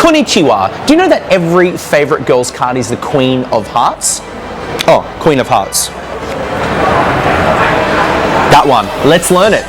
Konnichiwa. Do you know that every favorite girl's card is the Queen of Hearts? Oh, Queen of Hearts. That one. Let's learn it.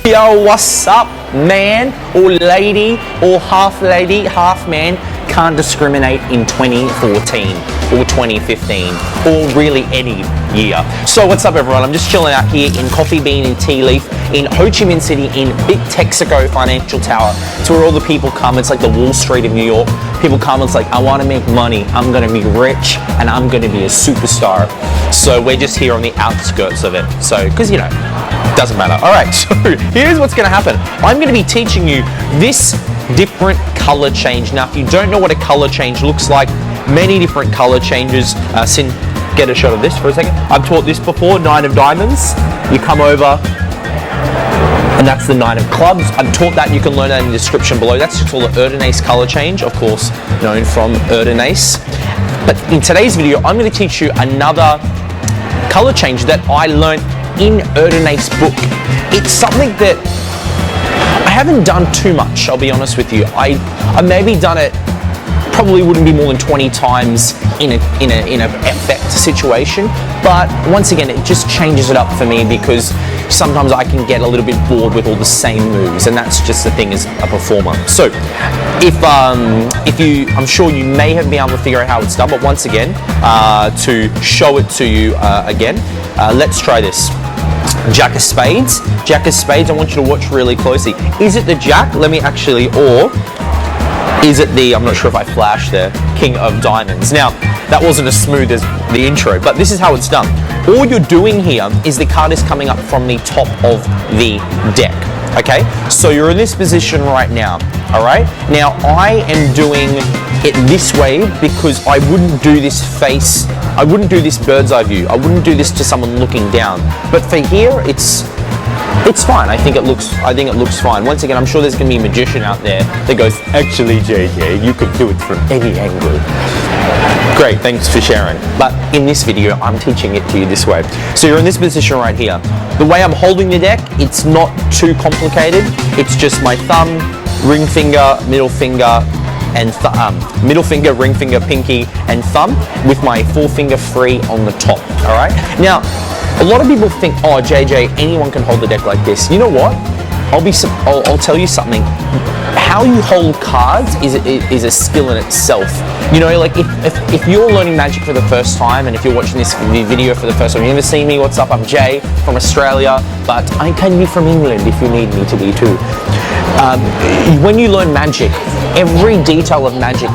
Yo, what's up, man or lady or half lady, half man? Can't discriminate in 2014 or 2015 or really any year. So what's up, everyone? I'm just chilling out here in Coffee Bean and Tea Leaf in Ho Chi Minh City in Big Texaco Financial Tower. It's where all the people come. It's like the Wall Street of New York. People come, it's like, I want to make money, I'm going to be rich, and I'm going to be a superstar. So we're just here on the outskirts of it. So, because, you know, it doesn't matter. All right, so here's what's going to happen. I'm going to be teaching you this different color change. Now, if you don't know what a color change looks like, many different color changes. Sin, get a shot of this for a second. I've taught this before, 9 of diamonds. You come over, and that's the 9 of clubs. I've taught that, you can learn that in the description below. That's just called the Erdénace color change, of course, known from Erdénace. But in today's video, I'm going to teach you another color change that I learned in Erdénace book. It's something that I haven't done too much, I'll be honest with you. I maybe done it, probably wouldn't be more than 20 times in a effect situation, but once again, it just changes it up for me because sometimes I can get a little bit bored with all the same moves, and that's just the thing as a performer. So if you, I'm sure you may have been able to figure out how it's done, but once again, to show it to you again, let's try this. Jack of spades. Jack of spades, I want you to watch really closely. Is it the jack? Let me actually, or is it the, I'm not sure if I flashed there, King of diamonds. Now, that wasn't as smooth as the intro, but this is how it's done. All you're doing here is the card is coming up from the top of the deck, okay? So you're in this position right now, all right? Now, I am doing it this way because I wouldn't do this face, I wouldn't do this bird's eye view. I wouldn't do this to someone looking down. But for here, it's fine. I think it looks fine. Once again, I'm sure there's gonna be a magician out there that goes, actually, JJ, you could do it from any angle. Great, thanks for sharing. But in this video, I'm teaching it to you this way. So you're in this position right here. The way I'm holding the deck, it's not too complicated. It's just my thumb, ring finger, middle finger, and middle finger, ring finger, pinky, and thumb with my forefinger free on the top, all right? Now, a lot of people think, oh, JJ, anyone can hold the deck like this. You know what? I'll tell you something. How you hold cards is a skill in itself. You know, like if you're learning magic for the first time, and if you're watching this video for the first time, you never seen me, what's up, I'm Jay from Australia, but I can be from England if you need me to be too. When you learn magic, every detail of magic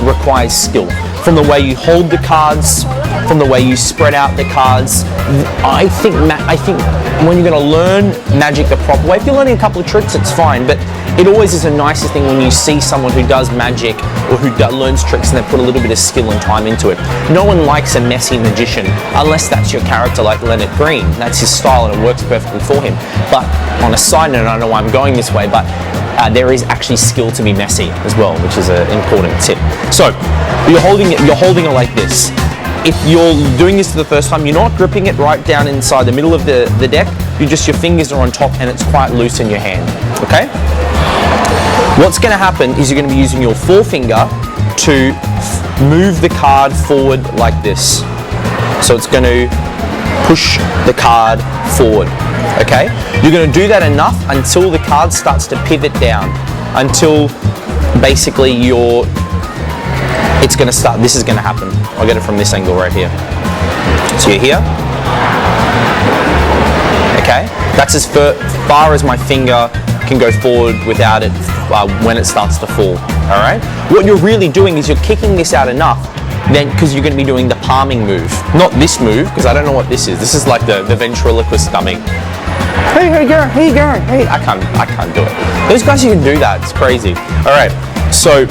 requires skill. From the way you hold the cards, from the way you spread out the cards. I think when you're going to learn magic the proper way, if you're learning a couple of tricks, it's fine, but it always is the nicest thing when you see someone who does magic or who learns tricks and they put a little bit of skill and time into it. No one likes a messy magician unless that's your character like Leonard Green. That's his style and it works perfectly for him. But on a side note, I don't know why I'm going this way, but there is actually skill to be messy as well, which is an important tip. So you're holding it like this. If you're doing this for the first time, you're not gripping it right down inside the middle of the deck. Your fingers are on top and it's quite loose in your hand, okay? What's gonna happen is you're gonna be using your forefinger to move the card forward like this. So it's gonna push the card forward, okay? You're gonna do that enough until the card starts to pivot down, until basically it's gonna start, this is gonna happen. I'll get it from this angle right here. So you're here, okay? That's as far as my finger can go forward without it when it starts to fall, all right? What you're really doing is you're kicking this out enough, then, because you're gonna be doing the palming move. Not this move, because I don't know what this is. This is like the ventriloquist dummy. Hey girl, hey, I can't do it. Those guys who can do that, it's crazy. All right, so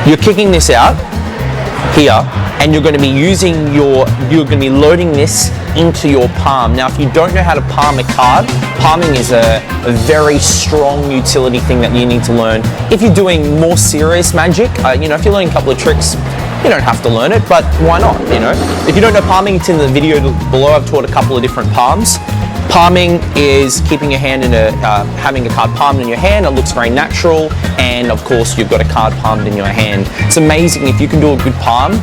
you're kicking this out here, and you're going to be you're going to be loading this into your palm. Now, if you don't know how to palm a card, palming is a very strong utility thing that you need to learn. If you're doing more serious magic, you know, if you're learning a couple of tricks, You don't have to learn it, but why not, you know? If you don't know palming, it's in the video below. I've taught a couple of different palms. Palming is keeping your hand in having a card palmed in your hand. It looks very natural, and of course you've got a card palmed in your hand. It's amazing if you can do a good palm.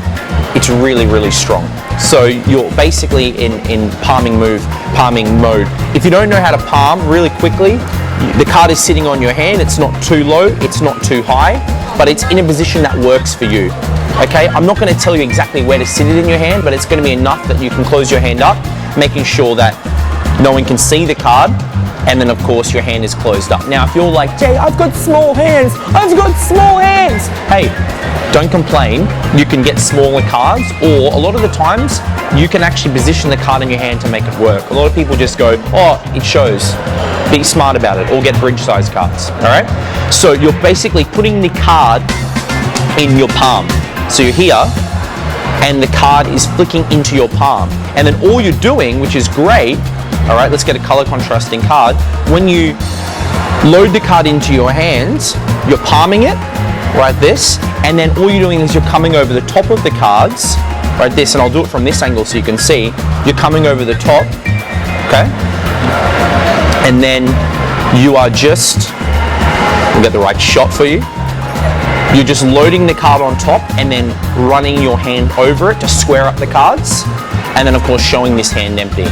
It's really, really strong. So you're basically in palming mode. If you don't know how to palm really quickly, the card is sitting on your hand. It's not too low, it's not too high, but it's in a position that works for you. Okay, I'm not going to tell you exactly where to sit it in your hand, but it's going to be enough that you can close your hand up, making sure that no one can see the card, and then of course your hand is closed up. Now if you're like, Jay, I've got small hands, hey, don't complain. You can get smaller cards, or a lot of the times you can actually position the card in your hand to make it work. A lot of people just go, oh, it shows. Be smart about it, or get bridge size cards, all right? So you're basically putting the card in your palm. So you're here, and the card is flicking into your palm. And then all you're doing, which is great, all right, let's get a color contrasting card. When you load the card into your hands, you're palming it, right, this, and then all you're doing is you're coming over the top of the cards, right, this, and I'll do it from this angle so you can see. You're coming over the top, okay? And then you are just, we'll get the right shot for you. You're just loading the card on top and then running your hand over it to square up the cards, and then of course showing this hand empty,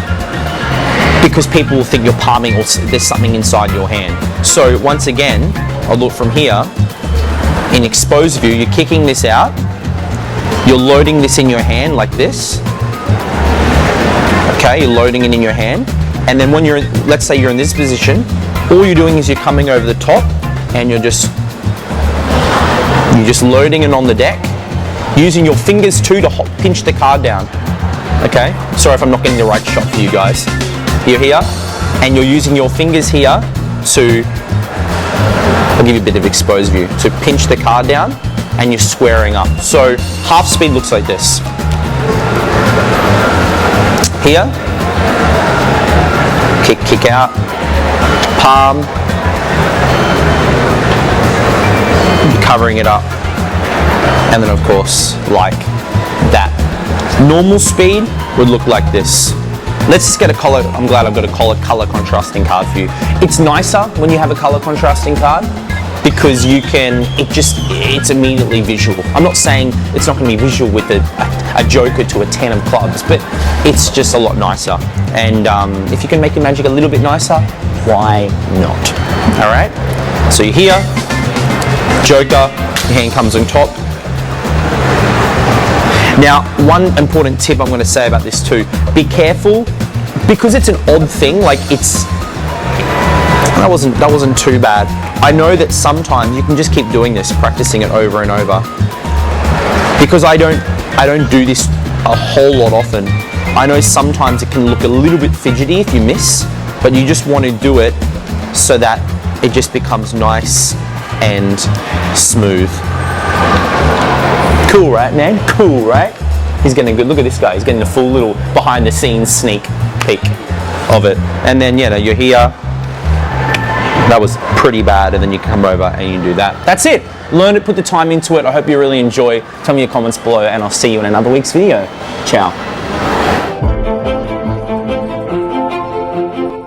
because people will think you're palming or there's something inside your hand. So once again, I'll look from here. In exposed view, you're kicking this out. You're loading this in your hand like this. Okay, you're loading it in your hand. And then when you're, let's say you're in this position, all you're doing is you're coming over the top and you're just loading it on the deck, using your fingers too to pinch the card down. Okay, sorry if I'm not getting the right shot for you guys. You're here, and you're using your fingers here to, I'll give you a bit of exposed view, to pinch the card down, and you're squaring up. So half speed looks like this. Here, kick out, palm, covering it up, and then of course like that. Normal speed would look like this. Let's just get a color. I'm glad I've got a color contrasting card for you. It's nicer when you have a color contrasting card because you can, it's immediately visual. I'm not saying it's not going to be visual with a joker to a 10 of clubs, but it's just a lot nicer. And if you can make your magic a little bit nicer, why not? All right. So you're here, joker, your hand comes on top. Now, one important tip I'm going to say about this too, be careful, because it's an odd thing, like that wasn't too bad. I know that sometimes you can just keep doing this, practicing it over and over. Because I don't do this a whole lot often. I know sometimes it can look a little bit fidgety if you miss, but you just want to do it so that it just becomes nice and smooth. Cool, right, man? Cool, right? He's getting a good look at this guy. He's getting a full little behind the scenes sneak peek of it. And then, yeah, you're here. That was pretty bad. And then you come over and you do that. That's it. Learn it, put the time into it. I hope you really enjoy. Tell me your comments below, and I'll see you in another week's video. Ciao.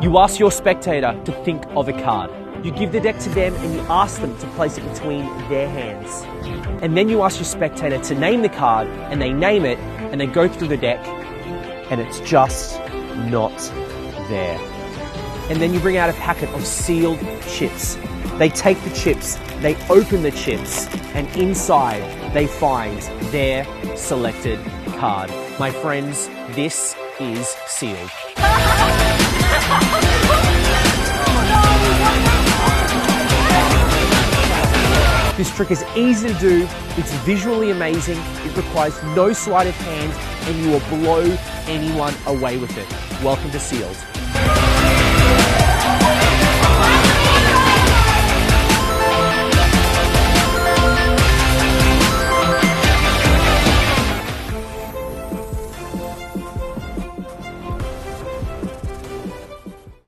You ask your spectator to think of a card. You give the deck to them and you ask them to place it between their hands. And then you ask your spectator to name the card, and they name it, and they go through the deck, and it's just not there. And then you bring out a packet of sealed chips. They take the chips, they open the chips, and inside they find their selected card. My friends, this is sealed. This trick is easy to do, it's visually amazing, it requires no sleight of hand, and you will blow anyone away with it. Welcome to Sealed.